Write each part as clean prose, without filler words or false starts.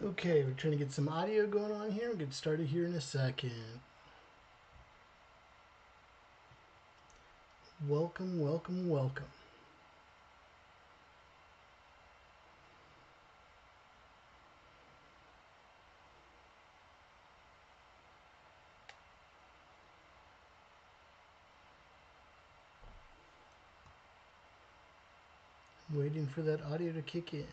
Okay, we're trying to get some audio going on here. We'll get started here in a second. Welcome, welcome, welcome. I'm waiting for that audio to kick in.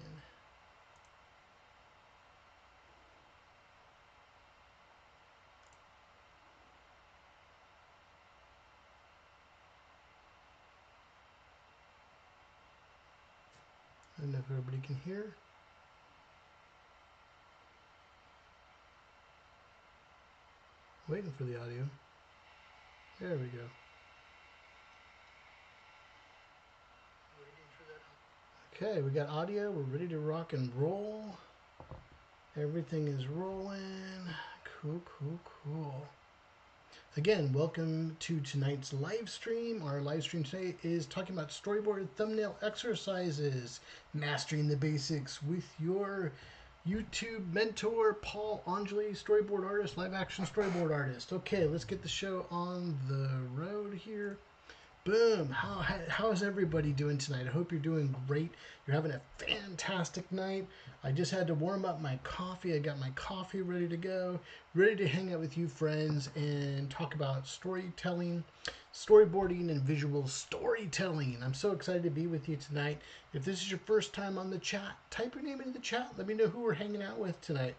I don't know if everybody can hear. Waiting for the audio. There we go. Okay, we got audio. We're ready to rock and roll. Everything is rolling. Cool, cool, cool. Again, welcome to tonight's live stream. Our live stream today is talking about storyboard thumbnail exercises, mastering the basics with your YouTube mentor, Paul Angeli, storyboard artist, live action storyboard artist. Okay, let's get the show on the road here. Boom. How's everybody doing tonight? I hope you're doing great. You're having a fantastic night. I just had to warm up my coffee. I got my coffee ready to go, ready to hang out with you friends and talk about storytelling, storyboarding, and visual storytelling. I'm so excited to be with you tonight. If this is your first time on the chat, type your name into the chat. Let me know who we're hanging out with tonight.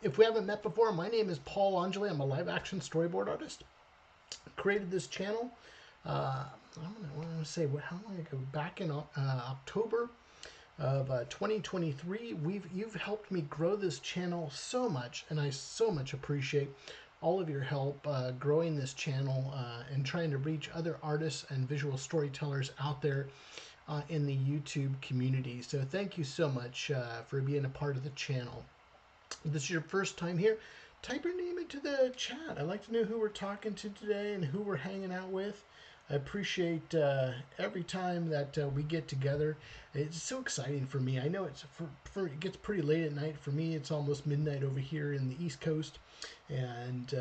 If we haven't met before, my name is Paul Angeli. I'm a live action storyboard artist. Created this channel. I'm going to say how long ago? Back in October of 2023. You've helped me grow this channel so much, and I so much appreciate all of your help growing this channel and trying to reach other artists and visual storytellers out there in the YouTube community. So thank you so much for being a part of the channel. If this is your first time here, type your name into the chat. I'd like to know who we're talking to today and who we're hanging out with. I appreciate every time that we get together. It's so exciting for me. I know it gets pretty late at night. For me, it's almost midnight over here in the East Coast. And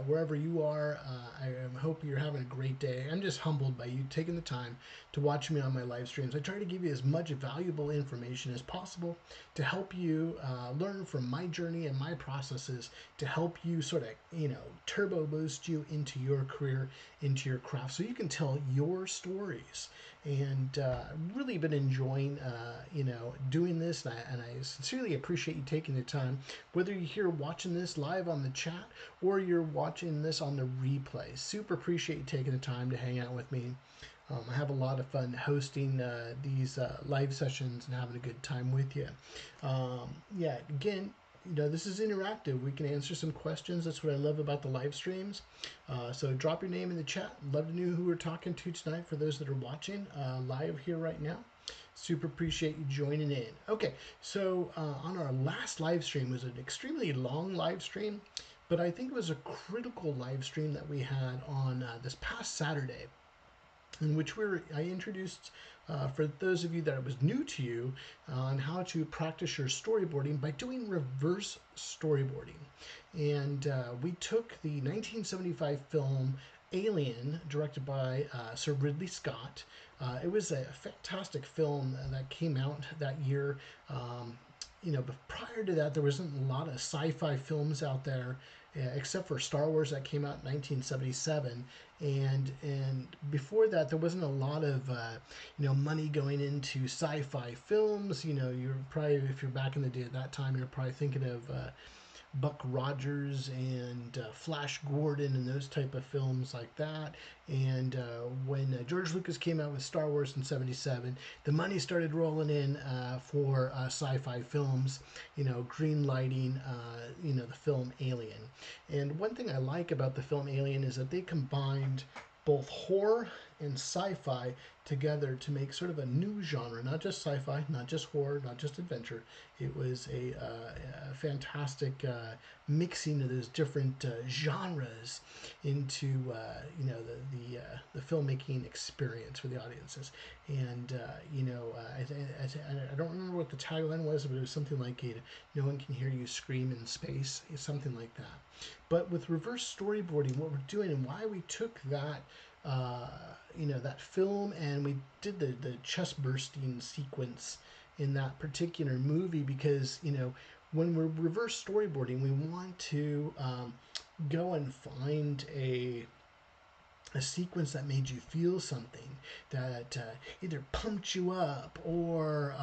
wherever you are, I hope you're having a great day. I'm just humbled by you taking the time to watch me on my live streams. I try to give you as much valuable information as possible to help you learn from my journey and my processes to help you sort of, turbo boost you into your career, into your craft, so you can tell your stories. And really been enjoying, doing this, and I sincerely appreciate you taking the time, whether you're here watching this live on the chat or you're watching this on the replay. Super appreciate you taking the time to hang out with me. I have a lot of fun hosting these live sessions and having a good time with you. Yeah, again, this is interactive. We can answer some questions. That's what I love about the live streams. So drop your name in the chat. Love to know who we're talking to tonight for those that are watching live here right now. Super appreciate you joining in. Okay, so on our last live stream, it was an extremely long live stream, but I think it was a critical live stream that we had on this past Saturday, in which I introduced, for those of you that it was new to you, on how to practice your storyboarding by doing reverse storyboarding. And we took the 1975 film Alien, directed by Sir Ridley Scott. It was a fantastic film that came out that year. But prior to that, there wasn't a lot of sci-fi films out there, except for Star Wars that came out in 1977. And before that, there wasn't a lot of money going into sci-fi films. You're probably, if you're back in the day at that time, you're probably thinking of Buck Rogers and Flash Gordon and those type of films like that. And when George Lucas came out with Star Wars in '77, the money started rolling in for sci-fi films, green lighting, the film Alien. And one thing I like about the film Alien is that they combined both horror and sci-fi together to make sort of a new genre, not just sci-fi, not just horror, not just adventure. It was a fantastic mixing of those different genres into the filmmaking experience for the audiences. And I don't remember what the tagline was, but it was something like "No one can hear you scream in space," something like that. But with reverse storyboarding, what we're doing and why we took that that film and we did the chest bursting sequence in that particular movie, because when we're reverse storyboarding, we want to go and find a sequence that made you feel something, that either pumped you up or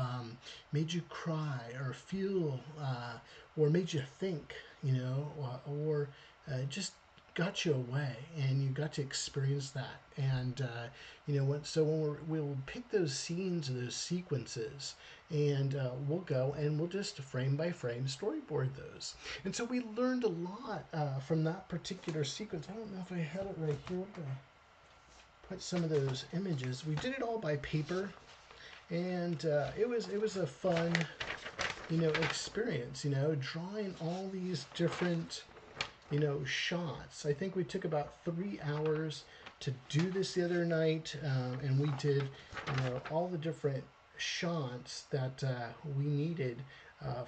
made you cry or feel or made you think, or just got you away and you got to experience that. And when we'll pick those scenes or those sequences, and we'll go and we'll just frame by frame storyboard those. And so we learned a lot from that particular sequence. I don't know if I had it right here. I'm gonna put some of those images. We did it all by paper, and it was a fun experience, drawing all these different shots. I think we took about 3 hours to do this the other night, and we did all the different shots that we needed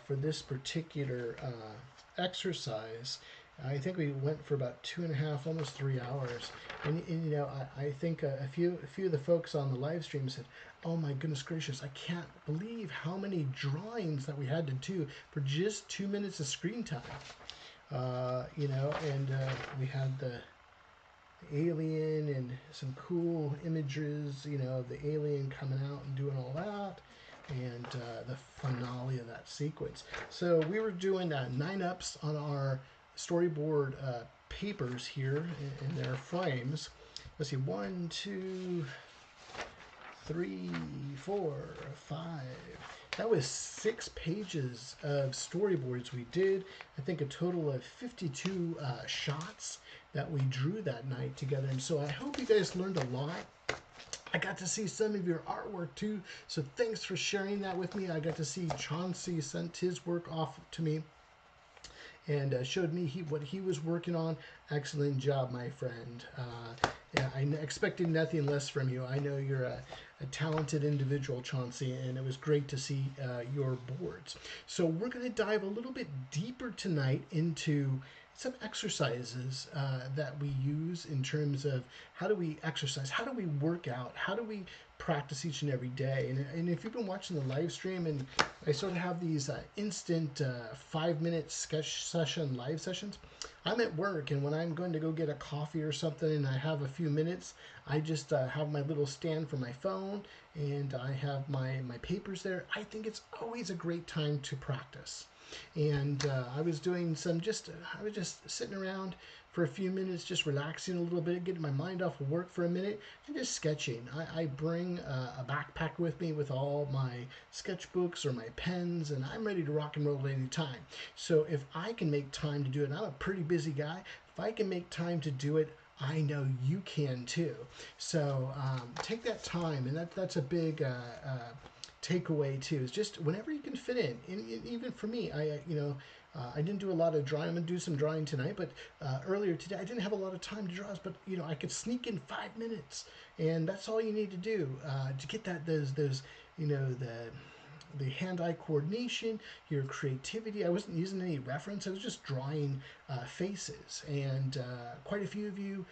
for this particular exercise. I think we went for about 2.5, almost 3 hours. And I think a few of the folks on the live stream said, "Oh my goodness gracious, I can't believe how many drawings that we had to do for just 2 minutes of screen time." We had the alien and some cool images, of the alien coming out and doing all that, and the finale of that sequence. So we were doing 9-ups on our storyboard papers here in their frames. Let's see, 1, 2, 3, 4, 5. That was 6 pages of storyboards we did. I think a total of 52 shots that we drew that night together. And so I hope you guys learned a lot. I got to see some of your artwork too, so thanks for sharing that with me. I got to see Chauncey sent his work off to me and showed me what he was working on. Excellent job, my friend. I expected nothing less from you. I know you're a talented individual, Chauncey, and it was great to see your boards. So we're going to dive a little bit deeper tonight into some exercises that we use in terms of how do we exercise, how do we work out, how do we practice each and every day. And if you've been watching the live stream, and I sort of have these instant 5-minute sketch session live sessions, I'm at work, and when I'm going to go get a coffee or something and I have a few minutes, I just have my little stand for my phone, and I have my papers there. I think it's always a great time to practice. And I was doing I was just sitting around for a few minutes, just relaxing a little bit, getting my mind off of work for a minute, and just sketching. I bring a backpack with me with all my sketchbooks or my pens, and I'm ready to rock and roll at any time. So if I can make time to do it, and I'm a pretty busy guy, if I can make time to do it, I know you can too. So take that time, and that's a big takeaway too, is just whenever you can fit in. And even for me, I didn't do a lot of drawing. I'm gonna do some drawing tonight, but earlier today I didn't have a lot of time to draw, but I could sneak in 5 minutes, and that's all you need to do to get the hand-eye coordination, your creativity. I wasn't using any reference. I was just drawing faces, and quite a few of you,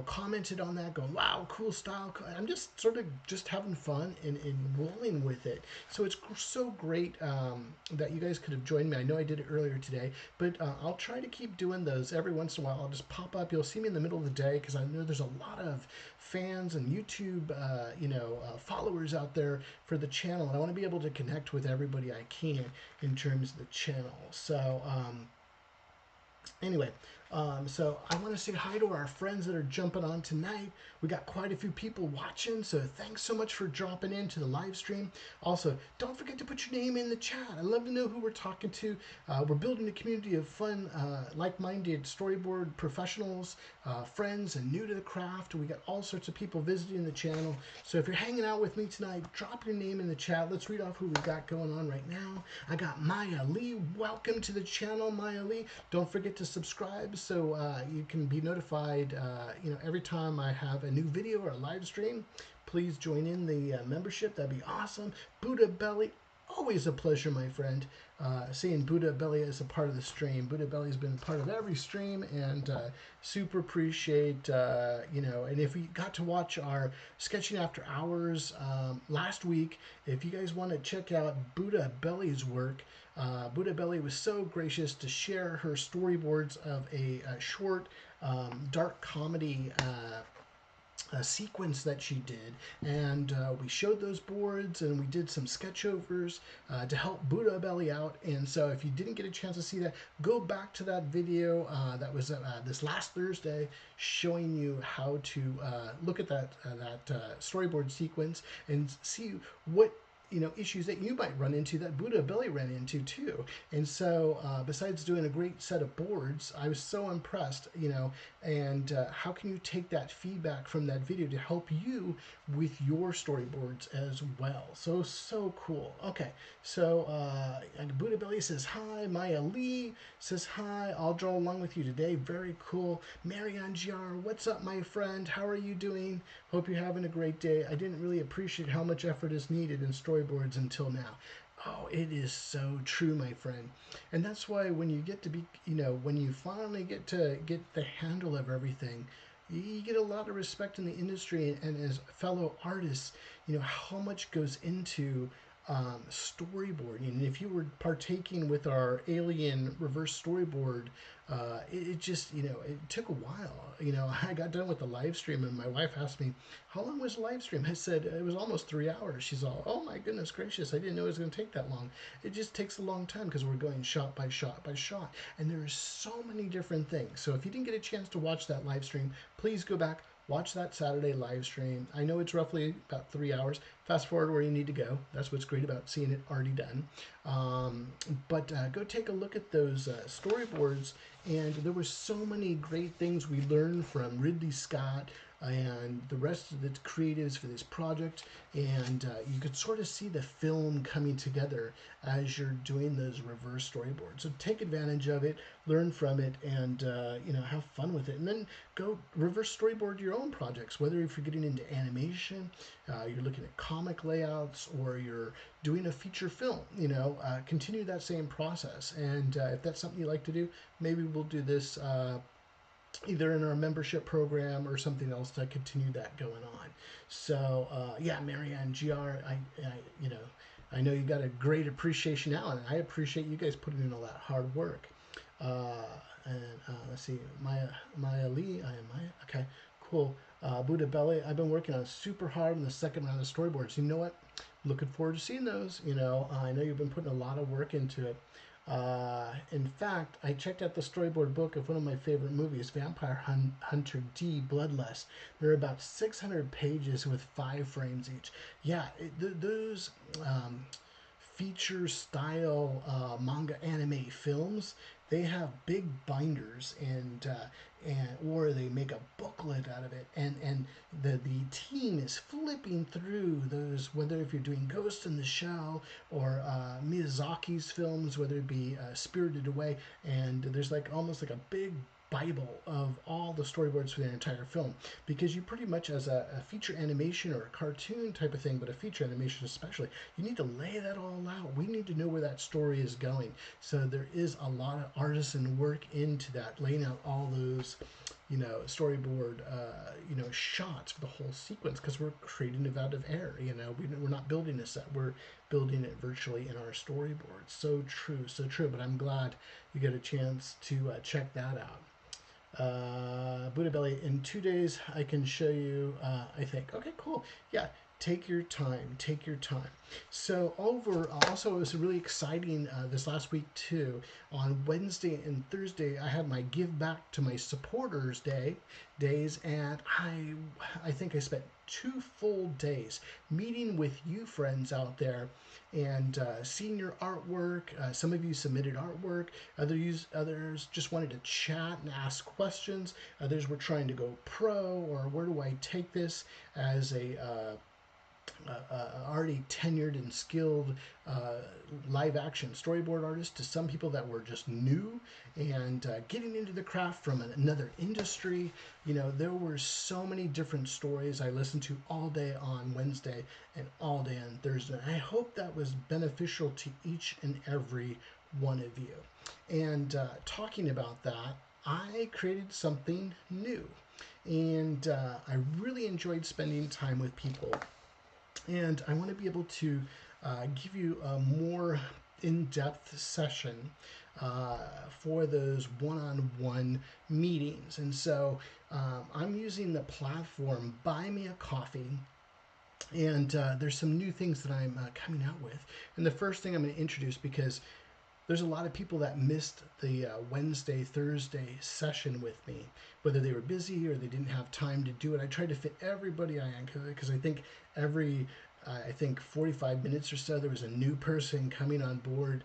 commented on that, going, "Wow, cool style." I'm just sort of just having fun and rolling with it. So it's so great that you guys could have joined me. I know I did it earlier today, but I'll try to keep doing those every once in a while. I'll just pop up. You'll see me in the middle of the day, because I know there's a lot of fans and YouTube, followers out there for the channel, and I want to be able to connect with everybody I can in terms of the channel. So anyway, So I want to say hi to our friends that are jumping on tonight. We got quite a few people watching, so thanks so much for dropping into the live stream. Also, don't forget to put your name in the chat. I'd love to know who we're talking to. We're building a community of fun, like-minded storyboard professionals, friends, and new to the craft. We got all sorts of people visiting the channel. So if you're hanging out with me tonight, drop your name in the chat. Let's read off who we got going on right now. I got Maya Lee. Welcome to the channel, Maya Lee. Don't forget to subscribe so you can be notified every time I have a new video or a live stream. Please join in the membership. That'd be awesome. Buddha Belly, always a pleasure, my friend. Seeing Buddha Belly as a part of the stream. Buddha Belly's been part of every stream, and super appreciate, and if you got to watch our Sketching After Hours last week, if you guys want to check out Buddha Belly's work, Buddha Belly was so gracious to share her storyboards of a short dark comedy sequence that she did, and we showed those boards and we did some sketchovers to help Buddha Belly out. And so if you didn't get a chance to see that, go back to that video that was this last Thursday, showing you how to look at that storyboard sequence and see what issues that you might run into that Buddha Belly ran into too. And so besides doing a great set of boards, I was so impressed, and how can you take that feedback from that video to help you with your storyboards as well? So cool. Okay, so Buddha Belly says hi. Maya Lee says hi. I'll draw along with you today. Very cool. Marianne Giar, what's up, my friend? How are you doing? Hope you're having a great day. I didn't really appreciate how much effort is needed in storyboards until now. Oh, it is so true, my friend. And that's why when you get to be, when you finally get to get the handle of everything, you get a lot of respect in the industry, and as fellow artists, how much goes into storyboarding. And if you were partaking with our alien reverse storyboard, it just, it took a while. I got done with the live stream and my wife asked me, how long was the live stream? I said, it was almost 3 hours. She's all, oh my goodness gracious, I didn't know it was going to take that long. It just takes a long time because we're going shot by shot by shot. And there's so many different things. So if you didn't get a chance to watch that live stream, please go back, watch that Saturday live stream. I know it's roughly about 3 hours. Fast forward where you need to go. That's what's great about seeing it already done. But go take a look at those storyboards. And there were so many great things we learned from Ridley Scott and the rest of the creatives for this project. And you could sort of see the film coming together as you're doing those reverse storyboards. So take advantage of it, learn from it, and have fun with it. And then go reverse storyboard your own projects, whether if you're getting into animation, you're looking at comic layouts, or you're doing a feature film. Continue that same process. And if that's something you like to do, maybe we'll do this either in our membership program or something else to continue that going on. So yeah, Marianne GR, I know you got a great appreciation now, and I appreciate you guys putting in all that hard work. Let's see, Maya Lee, I am Maya. Okay, cool. Buddha Belly, I've been working on super hard on the second round of storyboards. You know what? Looking forward to seeing those. I know you've been putting a lot of work into it. In fact, I checked out the storyboard book of one of my favorite movies, Vampire Hunter D, Bloodlust. There are about 600 pages with 5 frames each. Yeah, those feature style manga anime films, they have big binders, and or they make a booklet out of it, and the team is flipping through those, whether if you're doing Ghost in the Shell or Miyazaki's films, whether it be Spirited Away, and there's like almost like a big Bible of all the storyboards for the entire film, because you pretty much, as a feature animation or a cartoon type of thing, but a feature animation especially, you need to lay that all out. We need to know where that story is going. So there is a lot of artisan work into that, laying out all those storyboard shots for the whole sequence, because we're creating it out of air. We're not building a set, we're building it virtually in our storyboard. So true, so true. But I'm glad you get a chance to check that out. Buddha Belly, in 2 days I can show you, I think. Okay, cool. Yeah, Take your time. Take your time. So also it was really exciting this last week too. On Wednesday and Thursday, I had my give back to my supporters days, and I think I spent 2 full days meeting with you friends out there and seeing your artwork. Some of you submitted artwork. Others just wanted to chat and ask questions. Others were trying to go pro, or where do I take this as a already tenured and skilled live action storyboard artist, to some people that were just new and getting into the craft from another industry. You know, there were so many different stories I listened to all day on Wednesday and all day on Thursday. I hope that was beneficial to each and every one of you. And talking about that, I created something new, and I really enjoyed spending time with people. And I want to be able to give you a more in-depth session for those one-on-one meetings. And so I'm using the platform Buy Me a Coffee. And there's some new things that I'm coming out with. And the first thing I'm going to introduce, because there's a lot of people that missed the Wednesday, Thursday session with me, whether they were busy or they didn't have time to do it. I tried to fit everybody in, because I think every 45 minutes or so, there was a new person coming on board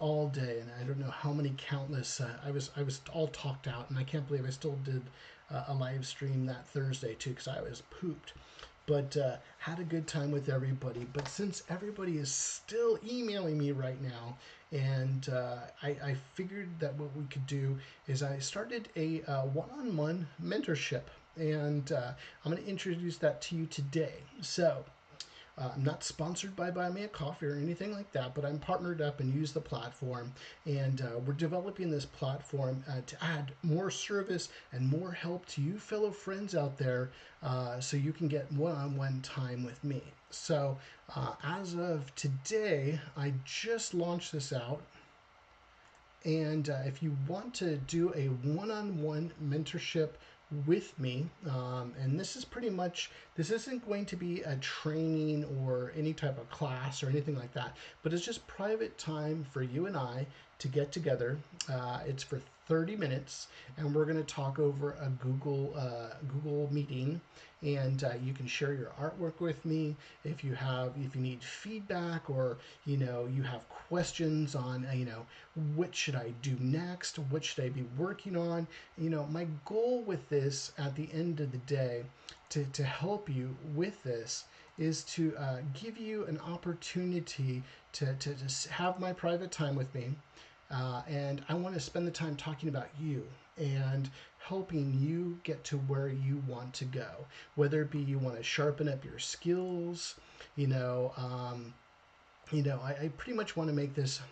all day, and I don't know how many countless. I was all talked out, and I can't believe I still did a live stream that Thursday too, because I was pooped. But had a good time with everybody. But since everybody is still emailing me right now, and I figured that what we could do is I started a one-on-one mentorship, and I'm going to introduce that to you today. So I'm not sponsored by Buy Me a Coffee or anything like that, but I'm partnered up and use the platform, and we're developing this platform to add more service and more help to you fellow friends out there, so you can get one-on-one time with me. So as of today, I just launched this out. And if you want to do a one-on-one mentorship with me, and this isn't going to be a training or any type of class or anything like that, but it's just private time for you and I to get together. It's for 30 minutes, and we're going to talk over a Google meeting, and you can share your artwork with me if you need feedback, or you have questions on what should I do next, what should I be working on. My goal with this at the end of the day, to help you with this, is to give you an opportunity to have my private time with me. And I want to spend the time talking about you and helping you get to where you want to go. Whether it be you want to sharpen up your skills, I pretty much want to make this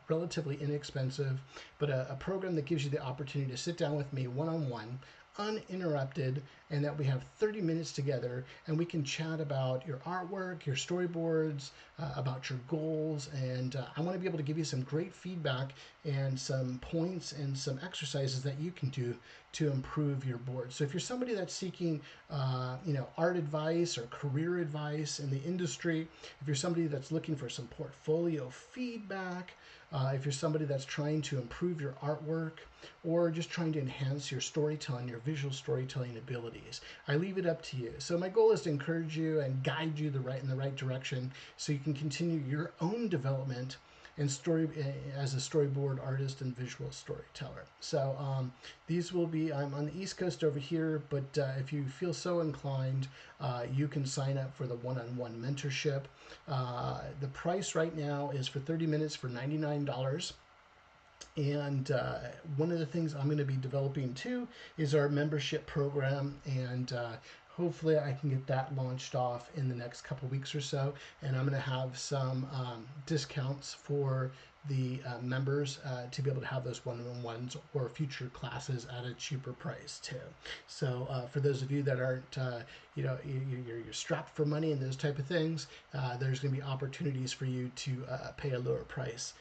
relatively inexpensive, but a program that gives you the opportunity to sit down with me one-on-one, uninterrupted, and that we have 30 minutes together, and we can chat about your artwork, your storyboards, about your goals, and I want to be able to give you some great feedback and some points and some exercises that you can do to improve your board. So if you're somebody that's seeking art advice or career advice in the industry, if you're somebody that's looking for some portfolio feedback, if you're somebody that's trying to improve your artwork, or just trying to enhance your storytelling, your visual storytelling abilities, I leave it up to you. So my goal is to encourage you and guide you in the right direction, so you can continue your own development and as a storyboard artist and visual storyteller. So these will be, I'm on the East Coast over here, but if you feel so inclined, you can sign up for the one-on-one mentorship. The price right now is for 30 minutes for $99. And one of the things I'm going to be developing too is our membership program, and hopefully I can get that launched off in the next couple weeks or so, and I'm going to have some discounts for the members to be able to have those one-on-ones or future classes at a cheaper price too. So for those of you that aren't, you're strapped for money and those type of things, there's going to be opportunities for you to pay a lower price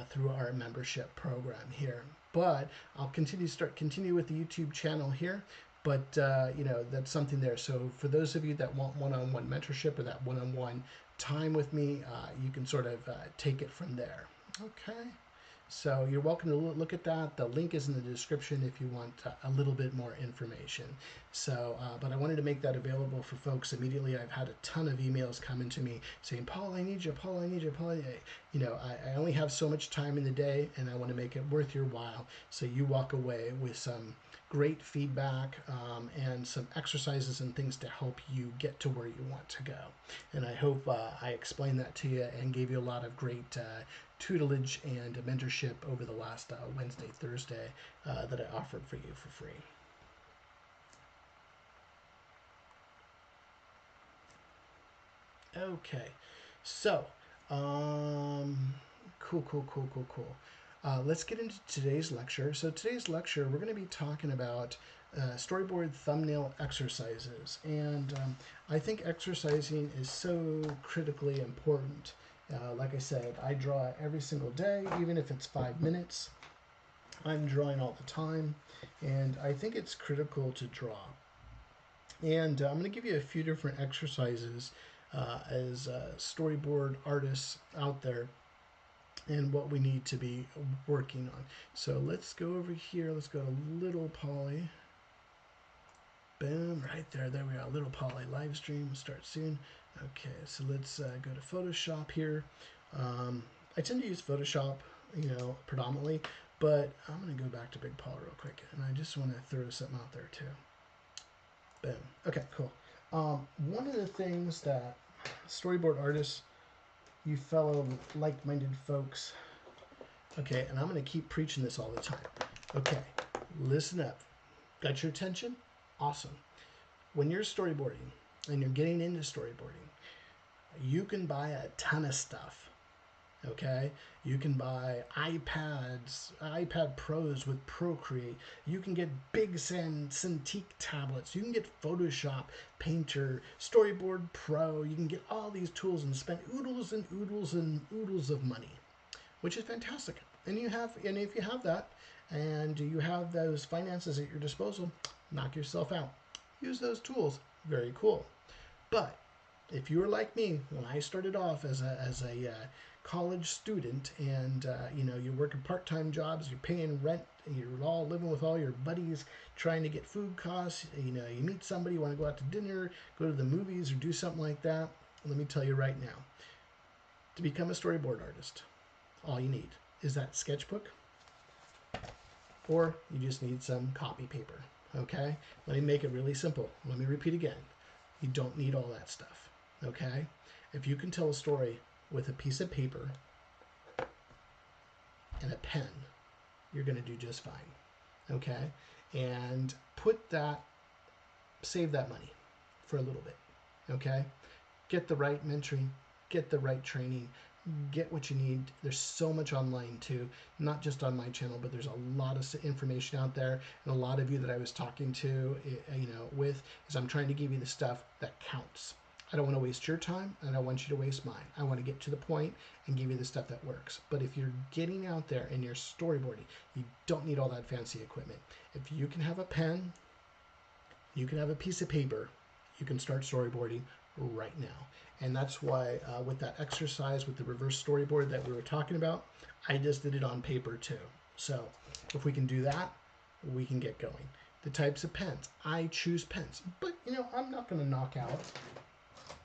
through our membership program here. But I'll continue with the YouTube channel here. but you know, that's something there. So for those of you that want one-on-one mentorship or that one-on-one time with me, you can sort of take it from there. Okay. So you're welcome to look at that. The link is in the description if you want a little bit more information. So, but I wanted to make that available for folks immediately. I've had a ton of emails coming to me saying, Paul, I need you, Paul, I need you, Paul. You know, I only have so much time in the day, and I want to make it worth your while. So you walk away with some great feedback and some exercises and things to help you get to where you want to go. And I hope I explained that to you and gave you a lot of great tutelage and mentorship over the last Wednesday, Thursday that I offered for you for free. Okay, so cool. Let's get into today's lecture. So today's lecture, we're going to be talking about storyboard thumbnail exercises, and I think exercising is so critically important. Like I said, I draw every single day, even if it's 5 minutes. I'm drawing all the time, and I think it's critical to draw. And I'm going to give you a few different exercises as storyboard artists out there and what we need to be working on. So let's go over here. Let's go to Little Polly. Boom, right there. There we are. Little Polly live stream. Start soon. Okay, so let's go to Photoshop here. I tend to use Photoshop, you know, predominantly, but I'm going to go back to Big Paul real quick, and I just want to throw something out there too. Boom. Okay, cool. One of the things that storyboard artists, you fellow like-minded folks, okay, and I'm going to keep preaching this all the time. Okay, listen up. Got your attention? Awesome. When you're storyboarding and you're getting into storyboarding, you can buy a ton of stuff. Okay, you can buy iPads, iPad Pros with Procreate. You can get big Cintiq tablets. You can get Photoshop, Painter, Storyboard Pro. You can get all these tools and spend oodles and oodles and oodles of money, which is fantastic. And if you have that, and you have those finances at your disposal, knock yourself out. Use those tools. Very cool. But if you were like me when I started off as a college student, and you know, you're working part-time jobs, you're paying rent, you're all living with all your buddies, trying to get food costs, you know, you meet somebody, you want to go out to dinner, go to the movies, or do something like that. Let me tell you right now, to become a storyboard artist, all you need is that sketchbook, or you just need some copy paper. Okay, let me make it really simple. Let me repeat again. You don't need all that stuff. Okay, if you can tell a story with a piece of paper and a pen, you're going to do just fine. Okay, and save that money for a little bit. Okay, get the right mentoring, get the right training, get what you need. There's so much online too, not just on my channel, but there's a lot of information out there, and a lot of you that I was talking to, you know, with, is I'm trying to give you the stuff that counts. I don't want to waste your time, and I don't want you to waste mine. I want to get to the point and give you the stuff that works. But if you're getting out there and you're storyboarding, you don't need all that fancy equipment. If you can have a pen, you can have a piece of paper, you can start storyboarding right now. And that's why with that exercise with the reverse storyboard that we were talking about, I just did it on paper too. So if we can do that, we can get going. The types of pens, I choose pens, but you know, I'm not going to knock out.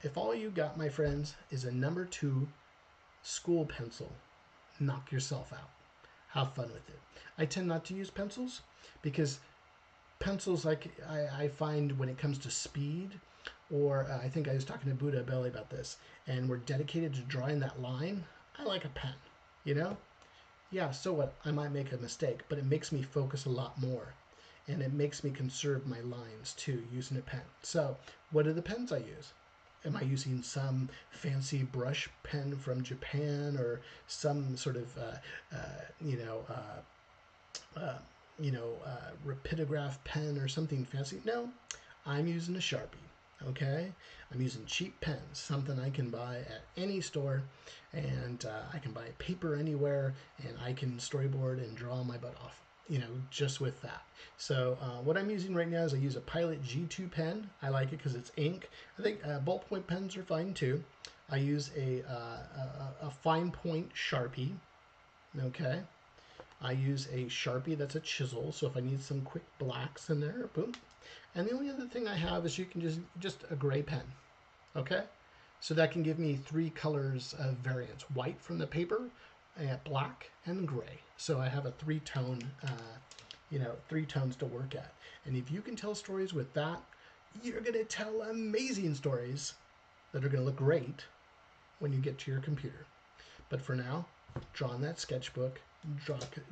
If all you got, my friends, is a number 2 school pencil, knock yourself out. Have fun with it. I tend not to use pencils because pencils, like I find when it comes to speed, or I think I was talking to Buddha Belly about this, and we're dedicated to drawing that line, I like a pen, you know? Yeah, so what? I might make a mistake, but it makes me focus a lot more, and it makes me conserve my lines too, using a pen. So what are the pens I use? Am I using some fancy brush pen from Japan, or some sort of, rapidograph pen or something fancy? No, I'm using a Sharpie. Okay, I'm using cheap pens, something I can buy at any store, and I can buy paper anywhere, and I can storyboard and draw my butt off. just with that. So what I'm using right now is I use a Pilot G2 pen. I like it because it's ink. I think ballpoint pens are fine too. I use a fine point Sharpie. Okay. I use a Sharpie that's a chisel, so if I need some quick blacks in there, boom. And the only other thing I have is you can just a gray pen. Okay. So that can give me 3 colors of variants: white from the paper, black, and gray. So I have a 3-tone, 3 tones to work at. And if you can tell stories with that, you're going to tell amazing stories that are going to look great when you get to your computer. But for now, draw on that sketchbook,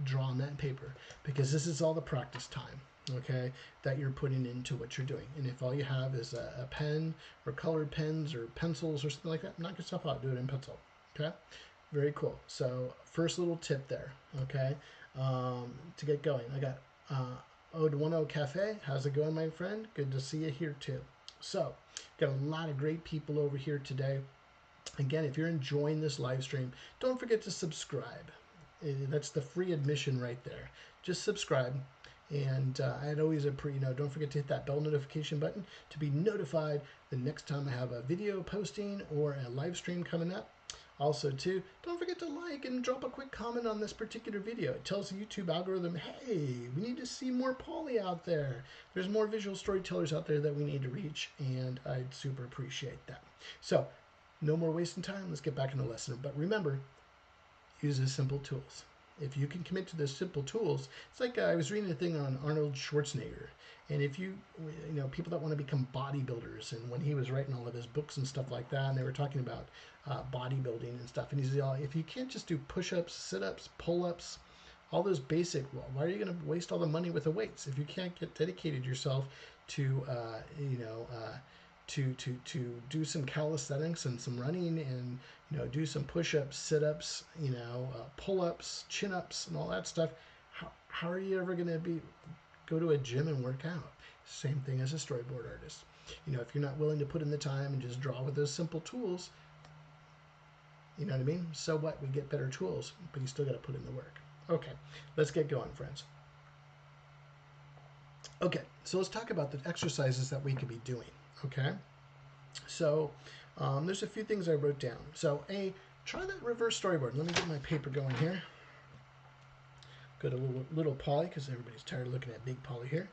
draw on that paper, because this is all the practice time, okay, that you're putting into what you're doing. And if all you have is a pen or colored pens or pencils or something like that, knock yourself out, do it in pencil, okay? Very cool. So first little tip there, okay, to get going. I got Ode 10 Cafe. How's it going, my friend? Good to see you here too. So got a lot of great people over here today. Again, if you're enjoying this live stream, don't forget to subscribe. That's the free admission right there. Just subscribe. And I'd always don't forget to hit that bell notification button to be notified the next time I have a video posting or a live stream coming up. Also, too, don't forget to like and drop a quick comment on this particular video. It tells the YouTube algorithm, hey, we need to see more Polly out there. There's more visual storytellers out there that we need to reach, and I'd super appreciate that. So, no more wasting time. Let's get back into the lesson. But remember, use the simple tools. If you can commit to the simple tools, it's like I was reading a thing on Arnold Schwarzenegger. And if people that want to become bodybuilders, and when he was writing all of his books and stuff like that, and they were talking about bodybuilding and stuff, and he said, if you can't just do push-ups, sit-ups, pull-ups, all those basic, why are you going to waste all the money with the weights? If you can't get dedicated yourself to, to do some calisthenics and some running and do some push-ups, sit-ups, pull-ups, chin-ups, and all that stuff, how are you ever going to go to a gym and work out? Same thing as a storyboard artist. If you're not willing to put in the time and just draw with those simple tools, you know what I mean? So what? We get better tools, but you still got to put in the work. Okay, let's get going, friends. Okay, so let's talk about the exercises that we could be doing. Okay, so there's a few things I wrote down. So try that reverse storyboard. Let me get my paper going here. Go to little Polly, because everybody's tired of looking at big Polly here.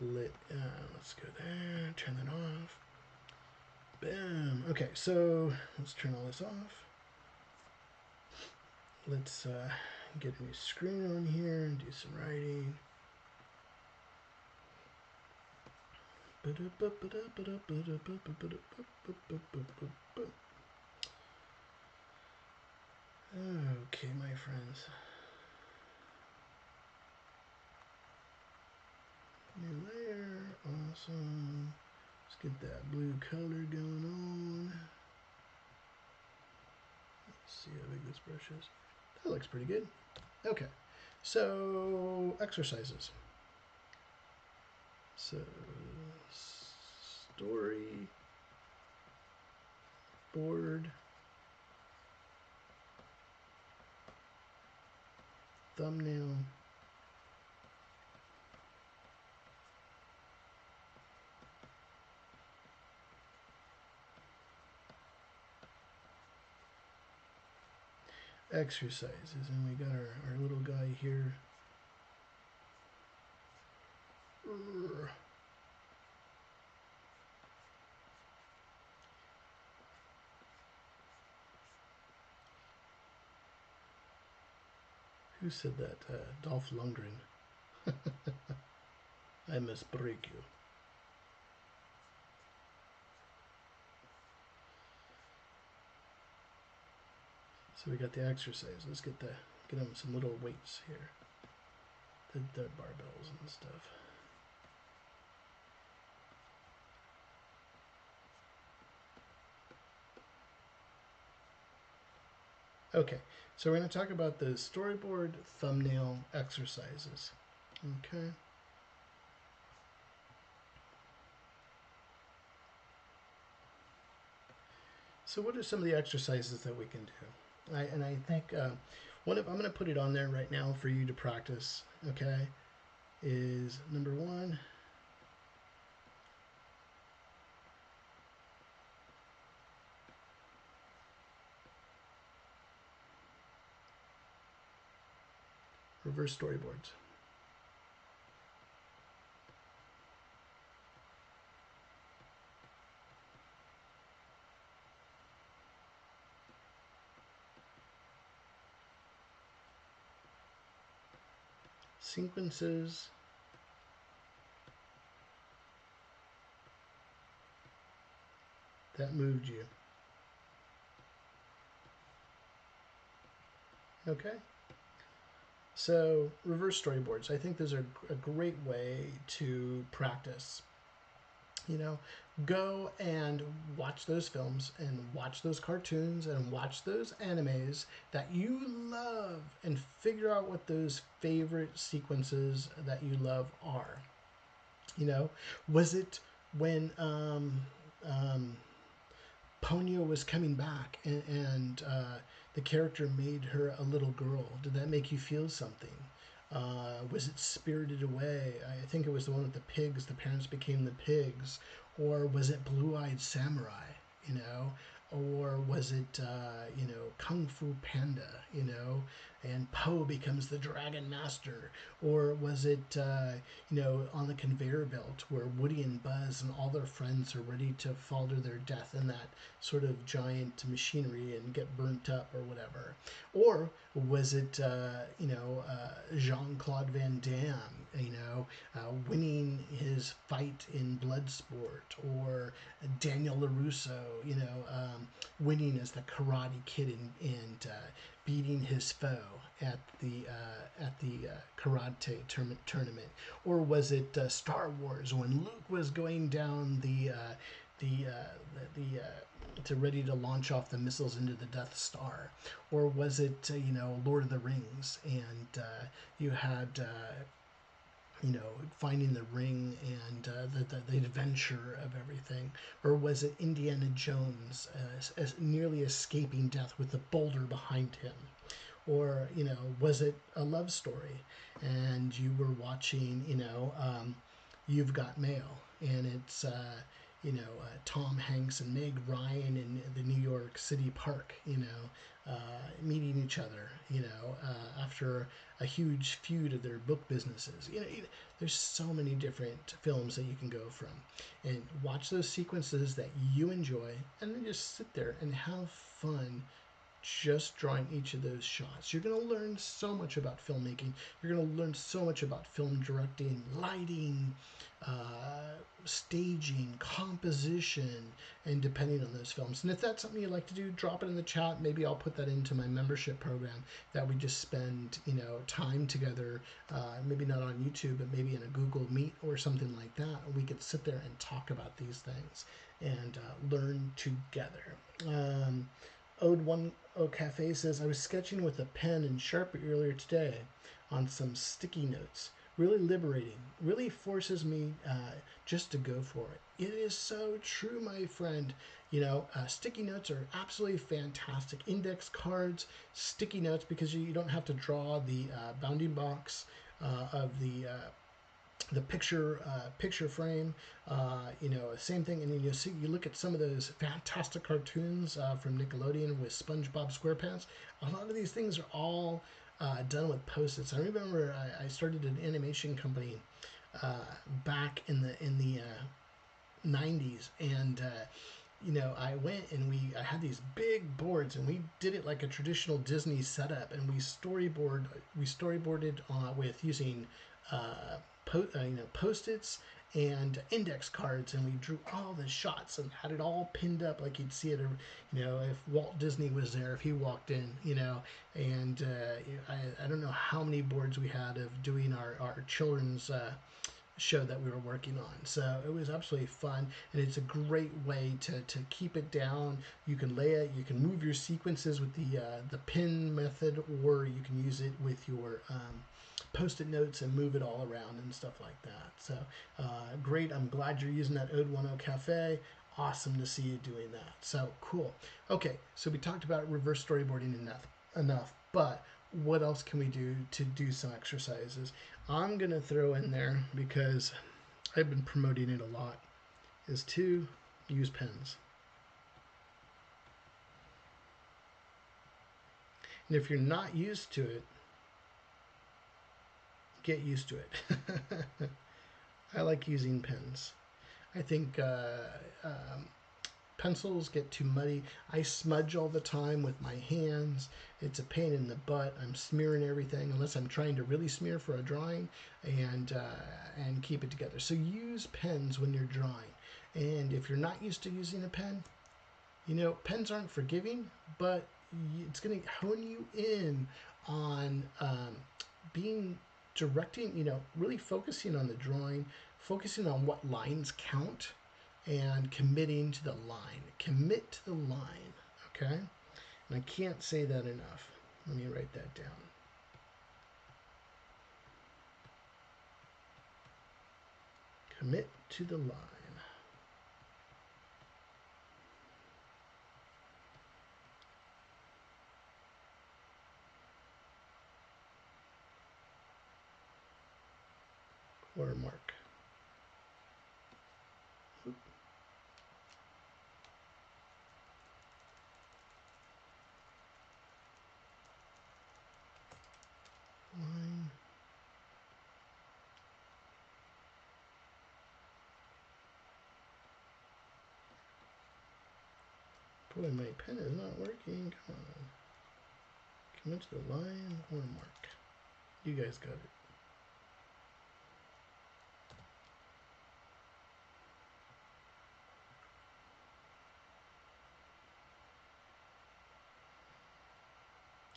Let's go there, turn that off. Boom. Okay, so let's turn all this off. Let's get a new screen on here and do some writing. Okay, my friends. New layer, awesome. Let's get that blue color going on. Let's see how big this brush is. That looks pretty good. Okay, so exercises. So Storyboard Thumbnail Exercises, and we got our little guy here. Who said that? Dolph Lundgren. I must break you. So we got the exercise. Let's get them some little weights here. The barbells and stuff. Okay, so we're going to talk about the storyboard thumbnail exercises. Okay. So what are some of the exercises that we can do? I think I'm going to put it on there right now for you to practice. Okay. is number 1. Reverse storyboards. Sequences that moved you. Okay. So reverse storyboards, I think those are a great way to practice. You know, go and watch those films and watch those cartoons and watch those animes that you love and figure out what those favorite sequences that you love are. You know, was it when Ponyo was coming back and the character made her a little girl? Did that make you feel something? Was it Spirited Away? I think it was the one with the pigs. The parents became the pigs. Or was it Blue Eyed Samurai? You know, or was it Kung Fu Panda? You know, and Po becomes the Dragon Master. Or was it on the conveyor belt where Woody and Buzz and all their friends are ready to fall to their death in that sort of giant machinery and get burnt up or whatever? Or was it Jean-Claude Van Damme, winning his fight in Bloodsport, or Daniel LaRusso, winning as the Karate Kid and beating his foe at the karate tournament? Or was it Star Wars when Luke was going down to ready to launch off the missiles into the Death Star? Or was it Lord of the Rings and you had finding the ring and the adventure of everything? Or was it Indiana Jones as nearly escaping death with the boulder behind him? Or was it a love story and you were watching You've Got Mail, and it's Tom Hanks and Meg Ryan in the New York City park, meeting each other, after a huge feud of their book businesses. There's so many different films that you can go from, and watch those sequences that you enjoy, and then just sit there and have fun just drawing each of those shots. You're going to learn so much about filmmaking. You're going to learn so much about film directing, lighting, staging, composition, and depending on those films. And if that's something you'd like to do, drop it in the chat. Maybe I'll put that into my membership program that we just spend, time together, maybe not on YouTube, but maybe in a Google Meet or something like that. We could sit there and talk about these things and learn together. Ode10 Cafe says, I was sketching with a pen and Sharpie earlier today on some sticky notes. Really liberating. Really forces me just to go for it. It is so true, my friend. Sticky notes are absolutely fantastic. Index cards, sticky notes, because you don't have to draw the bounding box of the picture frame, same thing. And you look at some of those fantastic cartoons from Nickelodeon with SpongeBob SquarePants. A lot of these things are all done with Post-its. I remember I started an animation company back in the 90s, and I went and I had these big boards, and we did it like a traditional Disney setup, and we storyboarded with using Post-its and index cards, and we drew all the shots and had it all pinned up like you'd see it, if Walt Disney was there, if he walked in, and I don't know how many boards we had of doing our children's show that we were working on. So it was absolutely fun, and it's a great way to keep it down. You can lay it, you can move your sequences with the pin method, or you can use it with your Post-it notes and move it all around and stuff like that. So great. I'm glad you're using that Ode10 Cafe. Awesome to see you doing that. So cool. Okay, so we talked about reverse storyboarding enough, but what else can we do to do some exercises? I'm going to throw in there, because I've been promoting it a lot, is to use pens. And if you're not used to it, get used to it. I like using pens. I think pencils get too muddy. I smudge all the time with my hands. It's a pain in the butt. I'm smearing everything unless I'm trying to really smear for a drawing and keep it together. So use pens when you're drawing. And if you're not used to using a pen, you know, pens aren't forgiving, but it's going to hone you in on directing, you know, really focusing on the drawing, focusing on what lines count, and committing to the line. Commit to the line, okay? And I can't say that enough. Let me write that down. Commit to the line. Watermark. Line. Boy, my pen is not working. Come on. Commit to the line, watermark. You guys got it.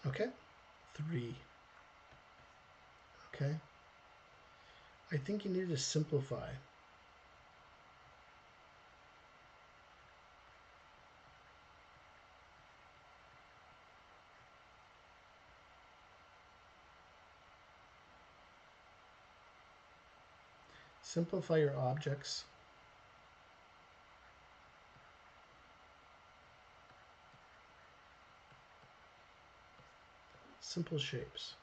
Okay, 3. Okay. I think you need to simplify. Simplify your objects. Simple shapes.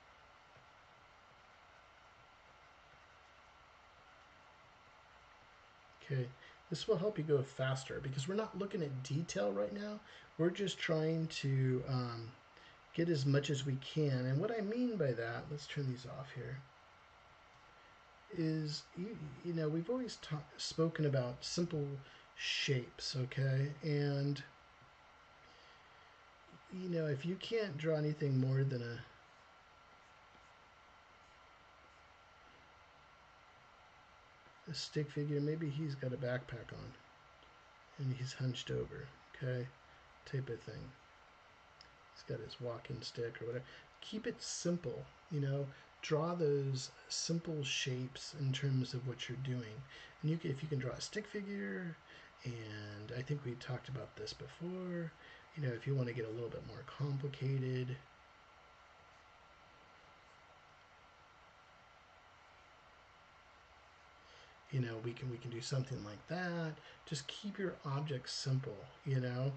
Okay, this will help you go faster because we're not looking at detail right now. We're just trying to get as much as we can. And what I mean by that, let's turn these off here, is, you know, we've always spoken about simple shapes, okay? And, you know, if you can't draw anything more than a stick figure, maybe he's got a backpack on and he's hunched over, okay, type of thing. He's got his walking stick or whatever. Keep it simple, you know, draw those simple shapes in terms of what you're doing. And if you can draw a stick figure, and I think we talked about this before, you know, if you want to get a little bit more complicated, you know, we can do something like that. Just keep your objects simple, you know.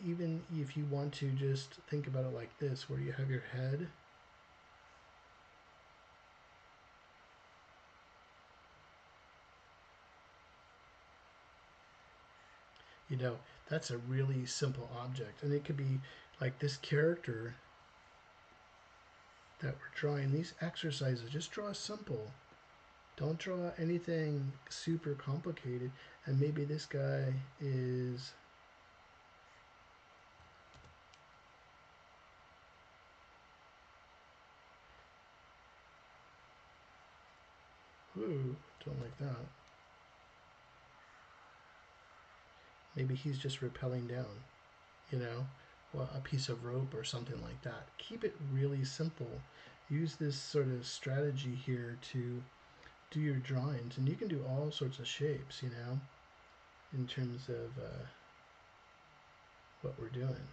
Even if you want to just think about it like this, where you have your head, you know, that's a really simple object. And it could be like this character that we're drawing. These exercises, just draw simple. Don't draw anything super complicated. And maybe this guy is, ooh, don't like that. Maybe he's just rappelling down, you know, well, a piece of rope or something like that. Keep it really simple. Use this sort of strategy here to do your drawings, and you can do all sorts of shapes, you know, in terms of what we're doing.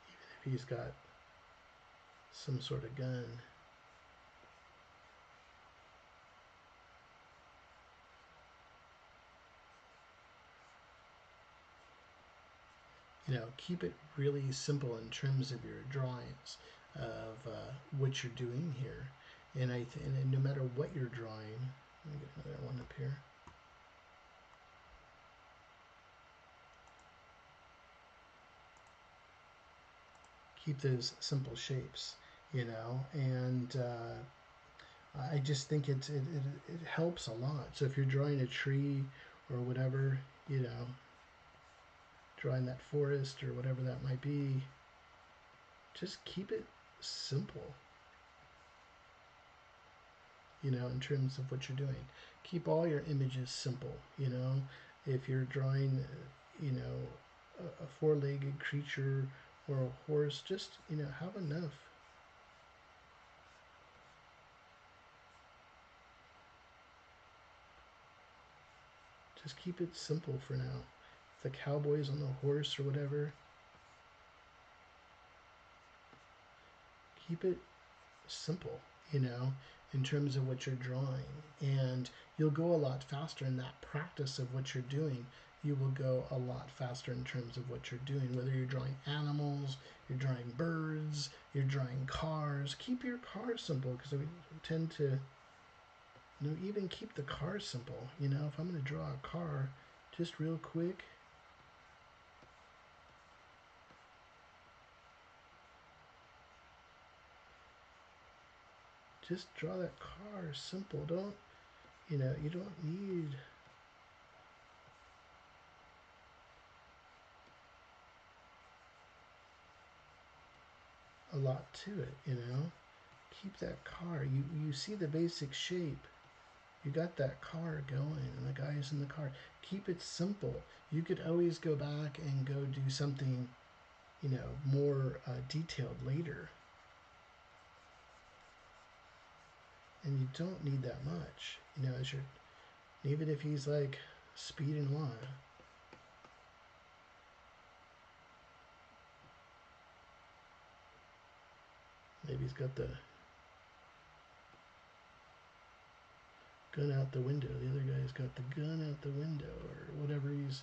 Even if he's got some sort of gun. keep it really simple in terms of your drawings of what you're doing here. And and no matter what you're drawing, let me get another one up here. Keep those simple shapes, and I just think it helps a lot. So if you're drawing a tree or whatever, drawing that forest or whatever that might be, just keep it simple, in terms of what you're doing. Keep all your images simple, if you're drawing, a four-legged creature or a horse, just, have enough. Just keep it simple for now. The cowboys on the horse or whatever, keep it simple, in terms of what you're drawing. And you'll go a lot faster in that practice of what you're doing. You will go a lot faster in terms of what you're doing, whether you're drawing animals, you're drawing birds, you're drawing cars. Keep your cars simple, because we tend to even keep the cars simple. If I'm going to draw a car just real quick, just draw that car simple. Don't, you don't need a lot to it, Keep that car. You see the basic shape. You got that car going, and the guy's in the car. Keep it simple. You could always go back and go do something, more detailed later. And you don't need that much, as you're, even if he's like speeding along. Maybe he's got the gun out the window. The other guy's got the gun out the window, or whatever he's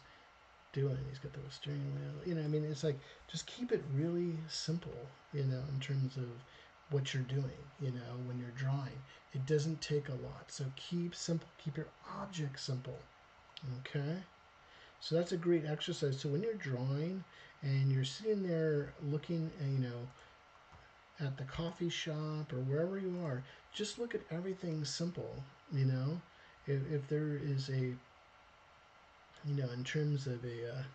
doing. He's got the steering wheel. It's like, just keep it really simple, in terms of what you're doing, when you're drawing. It doesn't take a lot. So keep simple. Keep your object simple. Okay? So that's a great exercise. So when you're drawing and you're sitting there looking, at the coffee shop or wherever you are, just look at everything simple, If there is a, in terms of a,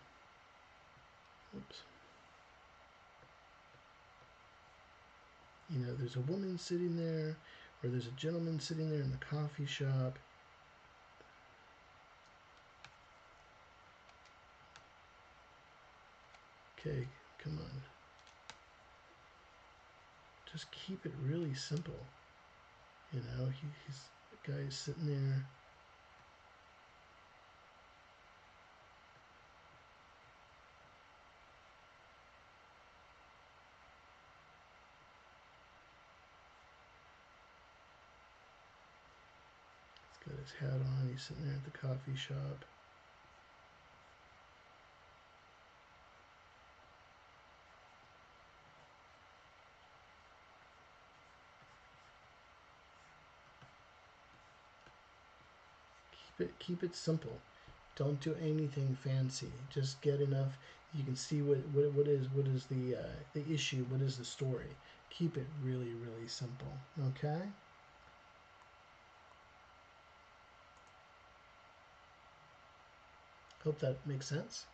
there's a woman sitting there, or there's a gentleman sitting there in the coffee shop. Okay, come on. Just keep it really simple. He's the guy's sitting there. He's got his hat on. He's sitting there at the coffee shop. Keep it simple. Don't do anything fancy. Just get enough. You can see what is the issue. What is the story? Keep it really, really simple. Okay. Hope that makes sense.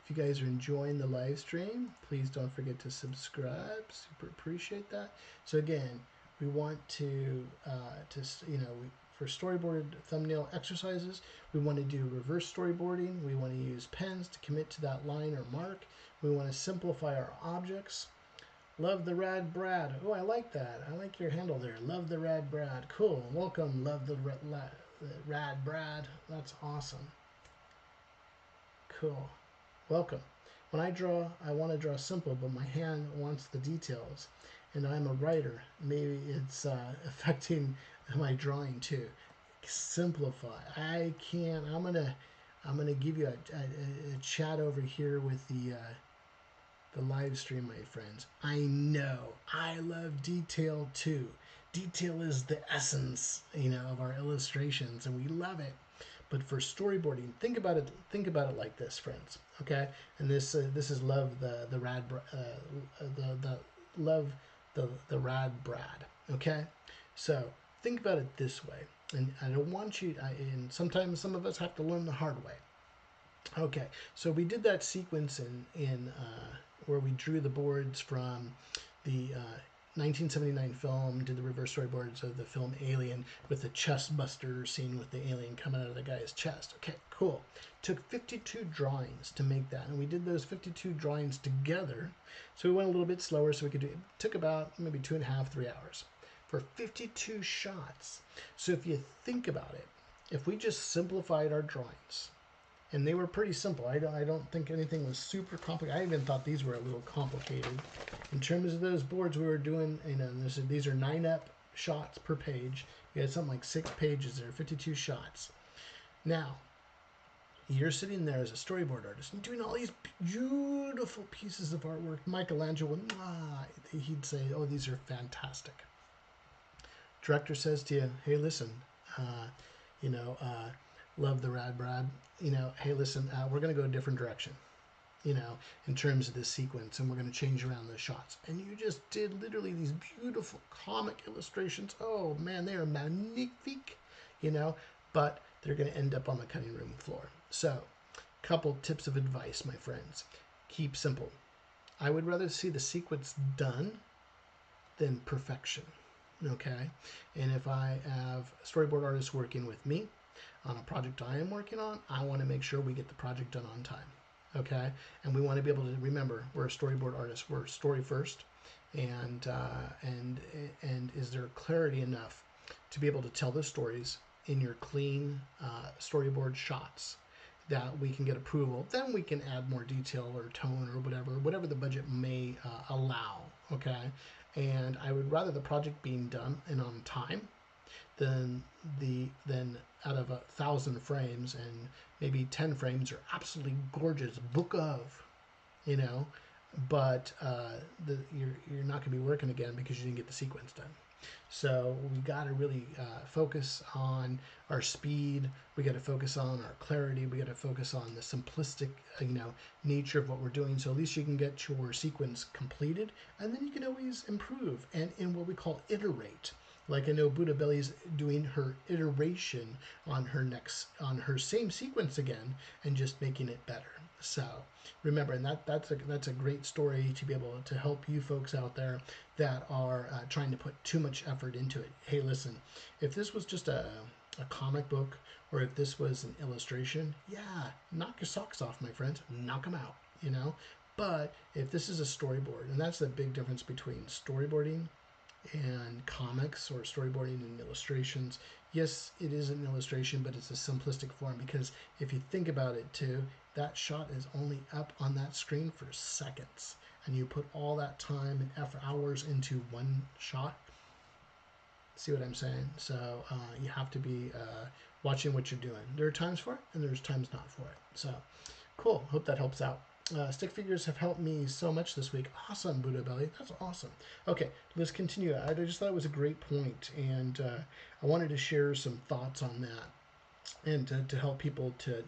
If you guys are enjoying the live stream, please don't forget to subscribe. Super appreciate that. So again, we want to for storyboard thumbnail exercises, we want to do reverse storyboarding. We want to use pens to commit to that line or mark. We want to simplify our objects. Love the Rad Brad. Oh, I like that. I like your handle there. Love the Rad Brad. Cool. Welcome. Love the Rad Brad. That's awesome. Cool. Welcome. When I draw, I want to draw simple, but my hand wants the details. And I'm a writer. Maybe it's affecting my drawing too. Simplify. I'm gonna I'm going to give you a chat over here with the live stream, my friends. I know I love detail too. Detail is the essence, of our illustrations, and we love it. But for storyboarding, think about it. Think about it like this, friends. Okay, and this is love the rad the love the rad Brad. Okay, so think about it this way, and I don't want you. And sometimes some of us have to learn the hard way. Okay, so we did that sequence in where we drew the boards from the 1979 film, did the reverse storyboards of the film Alien with the chest buster scene with the alien coming out of the guy's chest. Okay, cool. Took 52 drawings to make that, and we did those 52 drawings together. So we went a little bit slower so we could do it. Took about maybe 2.5, 3 hours for 52 shots. So if you think about it, if we just simplified our drawings, and they were pretty simple. I don't think anything was super complicated. I even thought these were a little complicated. In terms of those boards we were doing, these are 9-up shots per page. We had something like 6 pages there, 52 shots. Now, you're sitting there as a storyboard artist and doing all these beautiful pieces of artwork. Michelangelo, he'd say, oh, these are fantastic. Director says to you, hey, listen, love the rad Brad. Hey, listen, we're going to go a different direction, in terms of this sequence, and we're going to change around the shots. And you just did literally these beautiful comic illustrations. Oh, man, they are magnifique, but they're going to end up on the cutting room floor. So, couple tips of advice, my friends. Keep simple. I would rather see the sequence done than perfection, okay? And if I have storyboard artists working with me, on a project I am working on, I want to make sure we get the project done on time, okay? And we want to be able to remember we're a storyboard artist. We're story first, and is there clarity enough to be able to tell the stories in your clean storyboard shots that we can get approval? Then we can add more detail or tone or whatever the budget may allow, okay? And I would rather the project being done and on time than out of 1,000 frames and maybe 10 frames are absolutely gorgeous, book of, but you're not going to be working again because you didn't get the sequence done. So we got to really focus on our speed. We got to focus on our clarity. We got to focus on the simplistic, nature of what we're doing. So at least you can get your sequence completed, and then you can always improve and in what we call iterate. Like I know Buddha Belly's doing her iteration on her same sequence again and just making it better. So remember, and that's a great story to be able to help you folks out there that are trying to put too much effort into it. Hey, listen, if this was just a comic book or if this was an illustration, yeah, knock your socks off, my friends. Knock them out, But if this is a storyboard, and that's the big difference between storyboarding and comics or storyboarding and illustrations. Yes, it is an illustration, but it's a simplistic form because if you think about it too, that shot is only up on that screen for seconds, and you put all that time and effort, hours into one shot. See what I'm saying? So you have to be watching what you're doing. There are times for it, and there's times not for it. So cool. Hope that helps out. Stick figures have helped me so much this week. Awesome, Buddha Belly. That's awesome. Okay, let's continue. I just thought it was a great point, and I wanted to share some thoughts on that and to help people to,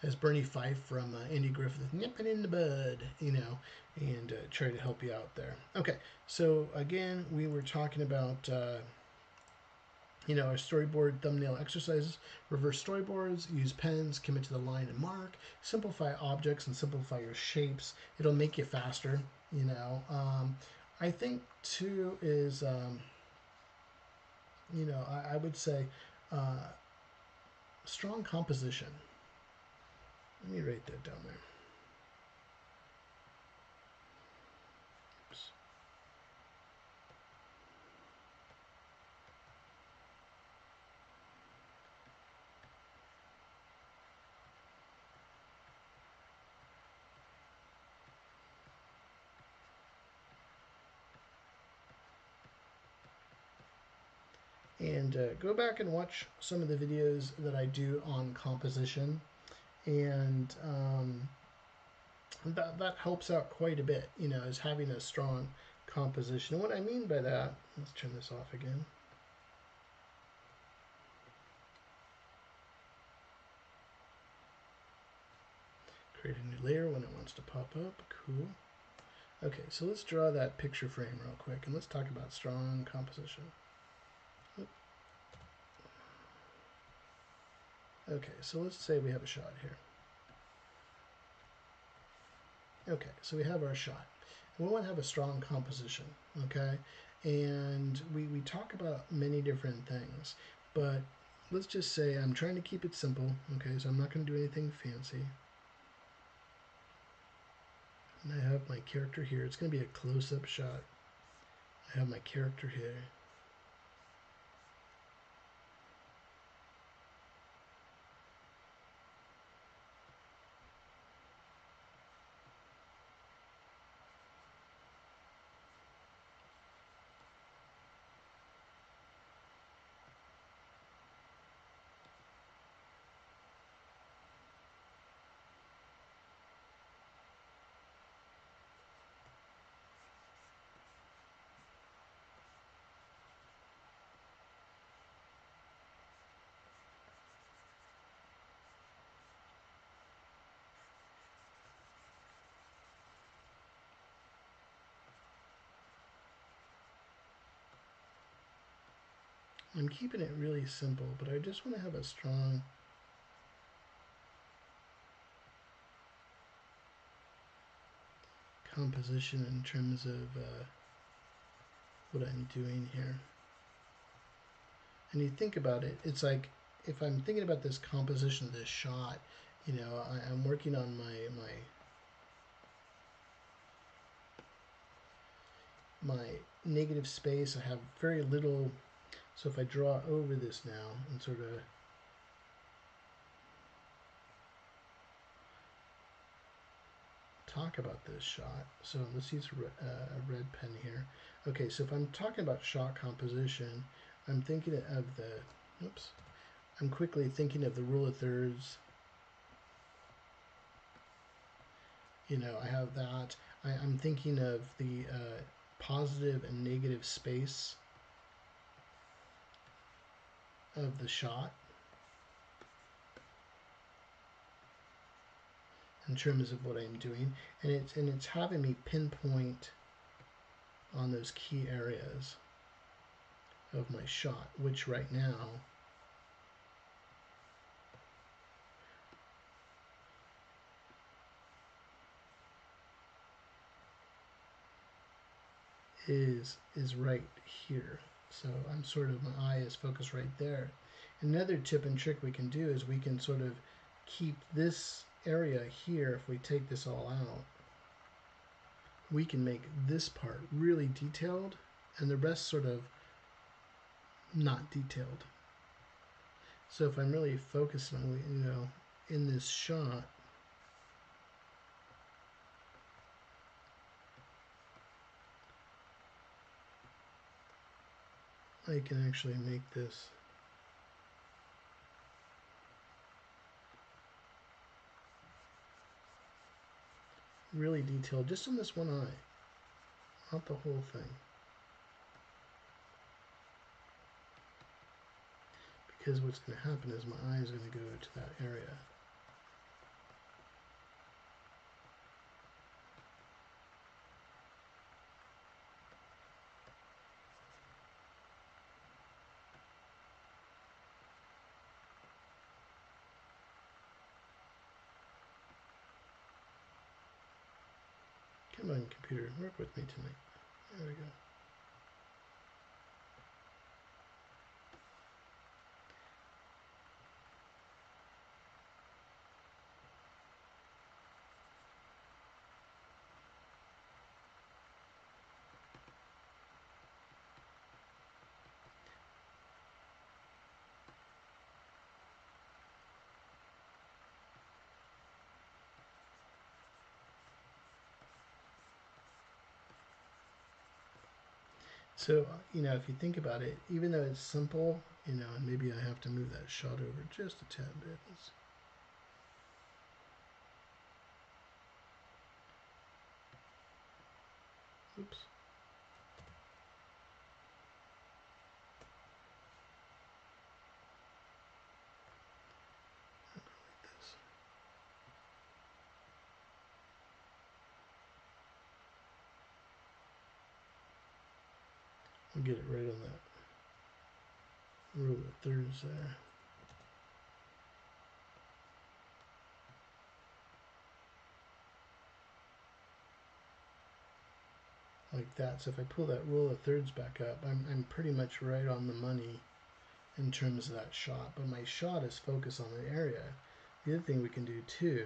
as Bernie Fife from Andy Griffith, nip it in the bud, and try to help you out there. Okay, so again, we were talking about our storyboard thumbnail exercises, reverse storyboards, use pens, commit to the line and mark, simplify objects and simplify your shapes. It'll make you faster, I think too is, I would say strong composition. Let me write that down there. Oops. And go back and watch some of the videos that I do on composition and that helps out quite a bit, you know, is having a strong composition. And what I mean by that, let's turn this off again. Create a new layer when it wants to pop up. Cool. Okay, so let's draw that picture frame real quick, and let's talk about strong composition. Okay, so let's say we have a shot here. Okay, so we have our shot. We want to have a strong composition, okay? And we talk about many different things, but let's just say I'm trying to keep it simple, okay? So I'm not going to do anything fancy. And I have my character here. It's going to be a close-up shot. I have my character here. I'm keeping it really simple, but I just want to have a strong composition in terms of what I'm doing here. And you think about it, it's like if I'm thinking about this composition of this shot, you know, I'm working on my negative space. I have very little, so if I draw over this now and sort of talk about this shot. So let's use a red pen here. Okay, so if I'm talking about shot composition, I'm thinking of the, oops, I'm quickly thinking of the rule of thirds. You know, I have that. I'm thinking of the positive and negative space of the shot in terms of what I'm doing, and it's having me pinpoint on those key areas of my shot, which right now is right here. So I'm sort of, my eye is focused right there. Another tip and trick we can do is we can sort of keep this area here. If we take this all out, we can make this part really detailed and the rest sort of not detailed. So if I'm really focused on, you know, in this shot, I can actually make this really detailed just on this one eye, not the whole thing. Because what's going to happen is my eye is going to go to that area. Come on, computer, work with me tonight. There we go. So, you know, if you think about it, even though it's simple, you know, and maybe I have to move that shot over just a tad bit. Oops. We'll get it right on that rule of thirds there. Like that. So if I pull that rule of thirds back up, I'm pretty much right on the money in terms of that shot. But my shot is focused on the area. The other thing we can do too,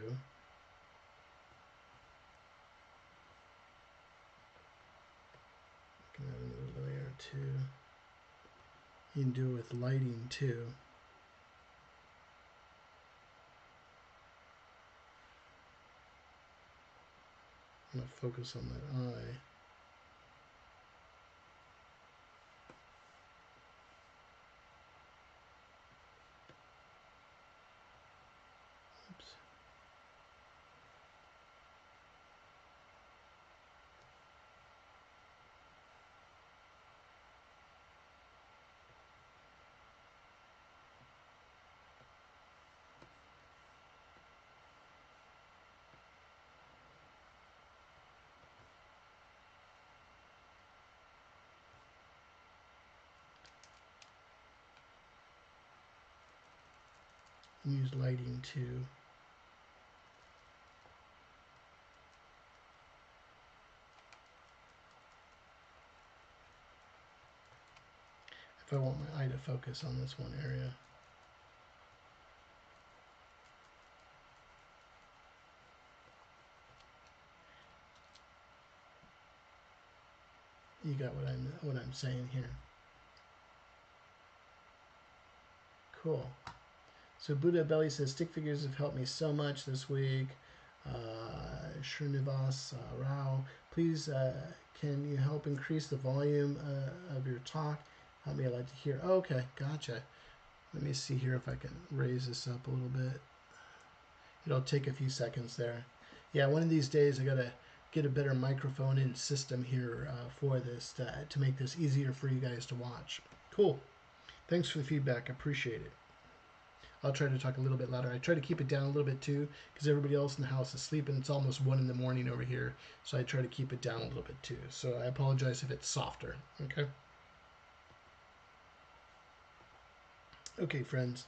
we can add another layer too. You can do it with lighting too. I'm going to focus on that eye. Oops. Use lighting too. If I want my eye to focus on this one area. You got what I'm saying here. Cool. So Buddha Belly says, stick figures have helped me so much this week. Srinivas Rao, please can you help increase the volume of your talk? Help me, I'd like to hear. Oh, okay, gotcha. Let me see here if I can raise this up a little bit. It'll take a few seconds there. Yeah, one of these days I gotta get a better microphone and system here for this to make this easier for you guys to watch. Cool. Thanks for the feedback. I appreciate it. I'll try to talk a little bit louder. I try to keep it down a little bit too because everybody else in the house is sleeping. It's almost 1 in the morning over here, so I try to keep it down a little bit too. So I apologize if it's softer. Okay. Okay, friends.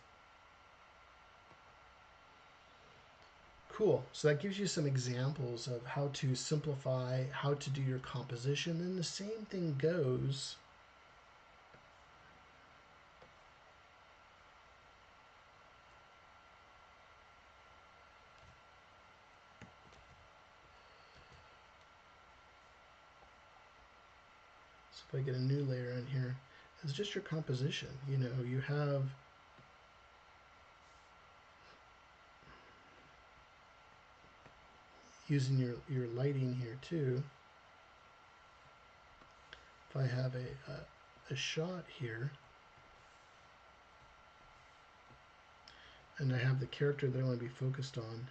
Cool. So that gives you some examples of how to simplify, how to do your composition, and the same thing goes if I get a new layer in here, it's just your composition. You know, you have using your lighting here too. If I have a shot here and I have the character that I want to be focused on,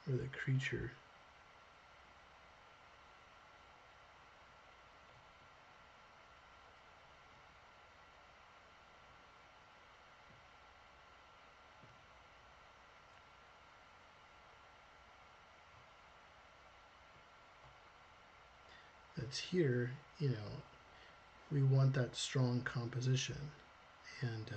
or the creature, that's here, you know, we want that strong composition. And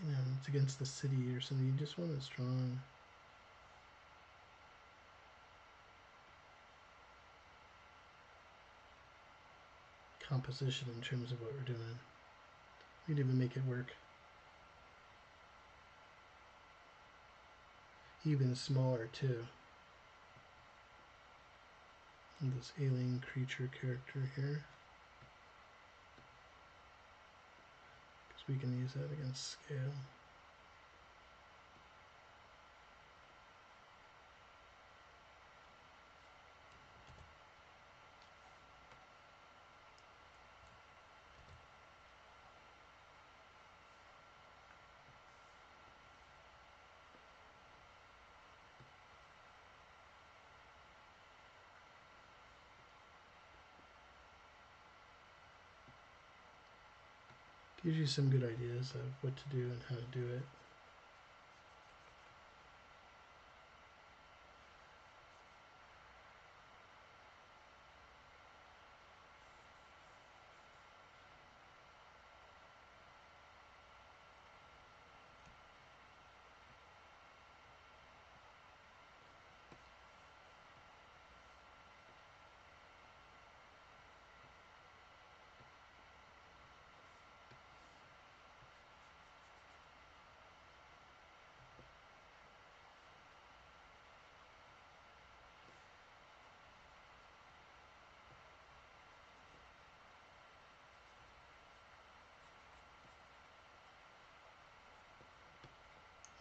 you know, it's against the city or something. You just want a strong. composition in terms of what we're doing. We can even make it work even smaller too. And this alien creature character here, because we can use that against scale. Gives you some good ideas of what to do and how to do it.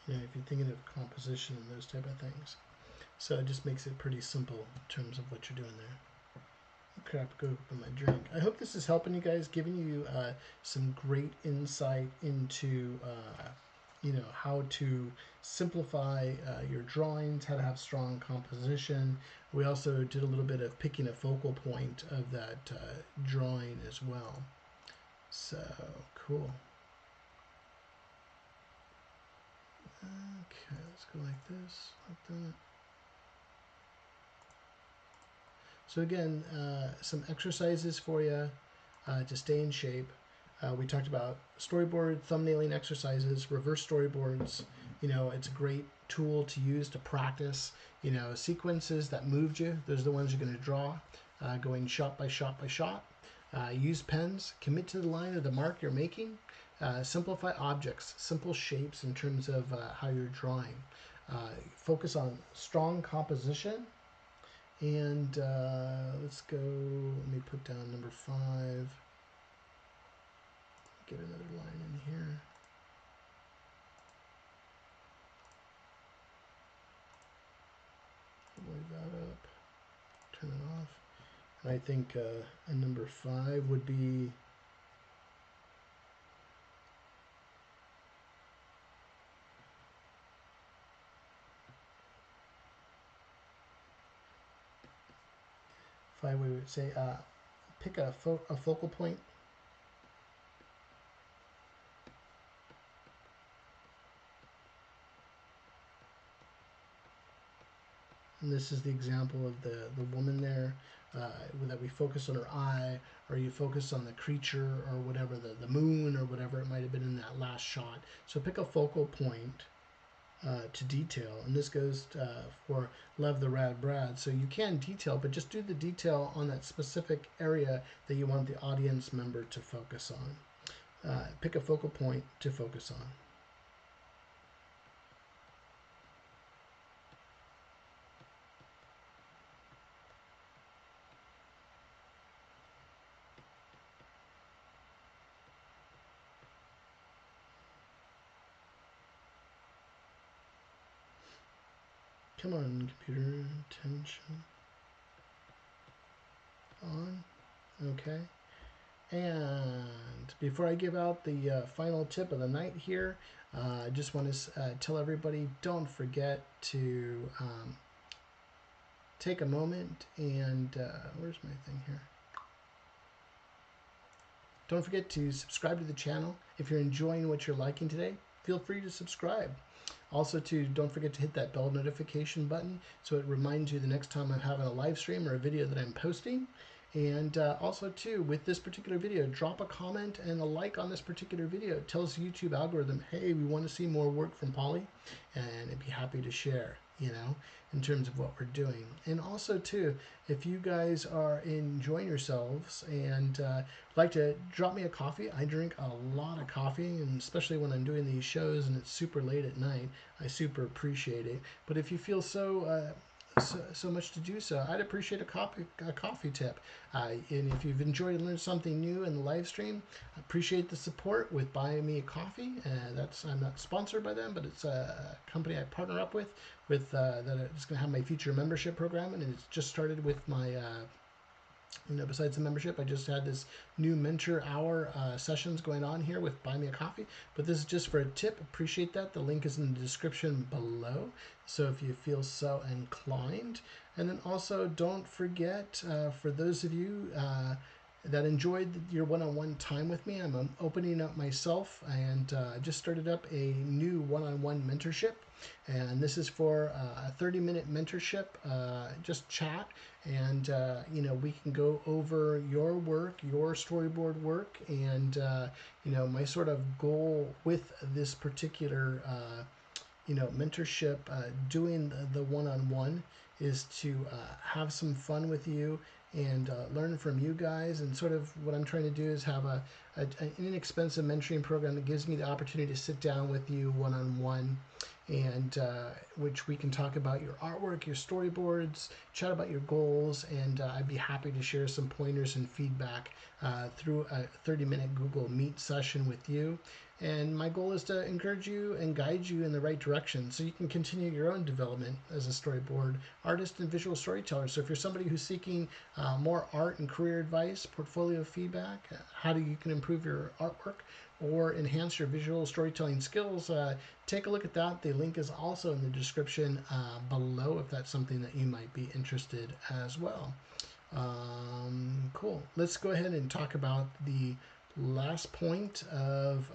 You know, if you're thinking of composition and those type of things. So it just makes it pretty simple in terms of what you're doing there. Crap, go open my drink. I hope this is helping you guys, giving you some great insight into you know, how to simplify your drawings, how to have strong composition. We also did a little bit of picking a focal point of that drawing as well. So cool. Okay, let's go like this, like that. So again, some exercises for you to stay in shape. We talked about storyboard thumbnailing exercises, reverse storyboards. You know, it's a great tool to use to practice, you know, sequences that moved you. Those are the ones you're going to draw, going shot by shot by shot. Use pens, commit to the line or the mark you're making. Simplify objects, simple shapes in terms of how you're drawing. Focus on strong composition. And let's go, let me put down number 5. Get another line in here. Load that up, turn it off. And I think a number 5 would be we would say pick a focal point. And this is the example of the woman there, that we focus on her eye, or you focus on the creature, or whatever, the moon, or whatever it might have been in that last shot. So pick a focal point to detail, and this goes for Love the Rad Brad. So you can detail, but just do the detail on that specific area that you want the audience member to focus on. Pick a focal point to focus on. Come on, computer, attention. On. Okay. And before I give out the final tip of the night here, I just want to tell everybody, don't forget to take a moment and, where's my thing here? Don't forget to subscribe to the channel. If you're enjoying what you're liking today, feel free to subscribe. Also, don't forget to hit that bell notification button so it reminds you the next time I'm having a live stream or a video that I'm posting. And also, too, with this particular video, drop a comment and a like on this particular video. It tells the YouTube algorithm, hey, we want to see more work from Polly, and I'd be happy to share. in terms of what we're doing. And also too, if you guys are enjoying yourselves and like to drop me a coffee, I drink a lot of coffee, and especially when I'm doing these shows and it's super late at night, I super appreciate it. But if you feel so much to do so, I'd appreciate a coffee tip. And if you've enjoyed and learned something new in the live stream, I appreciate the support with buying me a coffee. I'm not sponsored by them, but it's a company I partner up with that is going to have my future membership program, and it's just started with my. Besides the membership, I just had this new mentor hour sessions going on here with Buy Me a Coffee. But this is just for a tip. Appreciate that. The link is in the description below. So if you feel so inclined. And then also don't forget, for those of you that enjoyed your one-on-one time with me, I'm opening up myself, and I just started up a new one-on-one mentorship. And this is for a 30-minute mentorship, just chat, and we can go over your work, your storyboard work, and my sort of goal with this particular mentorship, doing the one-on-one, is to have some fun with you and learn from you guys. And sort of what I'm trying to do is have an inexpensive mentoring program that gives me the opportunity to sit down with you one-on-one, and which we can talk about your artwork, your storyboards, chat about your goals, and I'd be happy to share some pointers and feedback through a 30-minute Google Meet session with you. And my goal is to encourage you and guide you in the right direction so you can continue your own development as a storyboard artist and visual storyteller. So if you're somebody who's seeking more art and career advice, portfolio feedback, how you can improve your artwork or enhance your visual storytelling skills, take a look at that. The link is also in the description below if that's something that you might be interested as well. Cool. Let's go ahead and talk about the last point of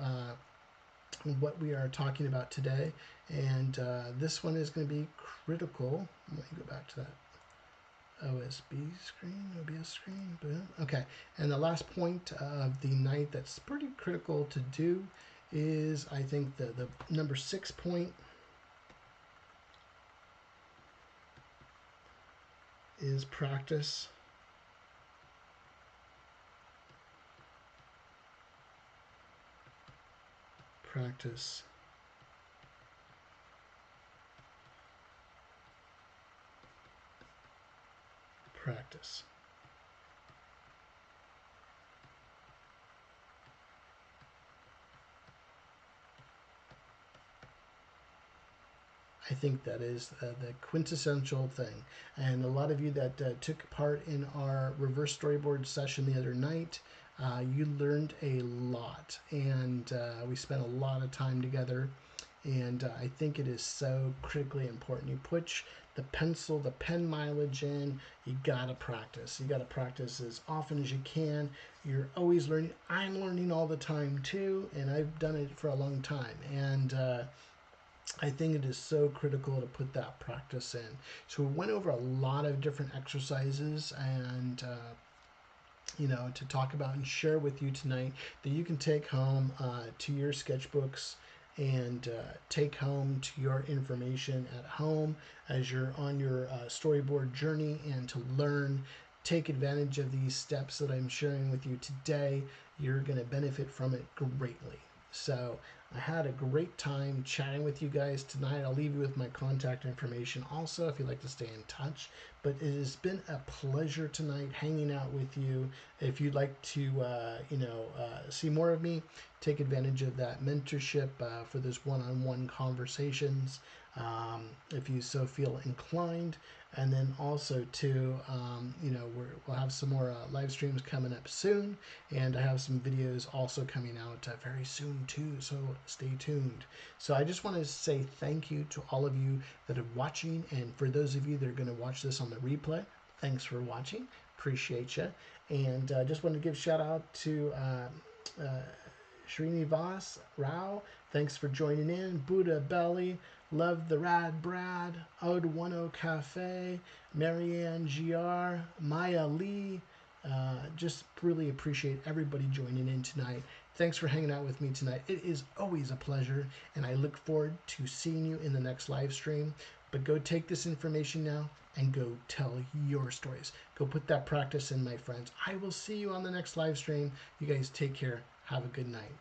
what we are talking about today, and this one is going to be critical. Let me go back to that OBS screen. Boom. Okay, and the last point of the night that's pretty critical to do is, I think, the number 6 point is practice. Practice. Practice. I think that is the quintessential thing. And a lot of you that took part in our reverse storyboard session the other night, you learned a lot, and we spent a lot of time together. And I think it is so critically important. You put the pen mileage in, you gotta practice. You gotta practice as often as you can. You're always learning. I'm learning all the time too, and I've done it for a long time. And I think it is so critical to put that practice in. So we went over a lot of different exercises and to talk about and share with you tonight that you can take home to your sketchbooks and take home to your information at home as you're on your storyboard journey, and to learn, take advantage of these steps that I'm sharing with you today. You're going to benefit from it greatly. So I had a great time chatting with you guys tonight. I'll leave you with my contact information also if you'd like to stay in touch. But it has been a pleasure tonight hanging out with you. If you'd like to, see more of me, take advantage of that mentorship for those one-on-one conversations, if you so feel inclined. And then also too, we'll have some more live streams coming up soon, and I have some videos also coming out very soon too, so stay tuned. So I just want to say thank you to all of you that are watching, and for those of you that are going to watch this on the replay, thanks for watching. Appreciate you. And just want to give shout out to Srinivas Rao, thanks for joining in. Buddha Belly, Love the Rad Brad, Ode 10 Cafe, Marianne GR, Maya Lee. Just really appreciate everybody joining in tonight. Thanks for hanging out with me tonight. It is always a pleasure, and I look forward to seeing you in the next live stream. But go take this information now and go tell your stories. Go put that practice in, my friends. I will see you on the next live stream. You guys take care. Have a good night.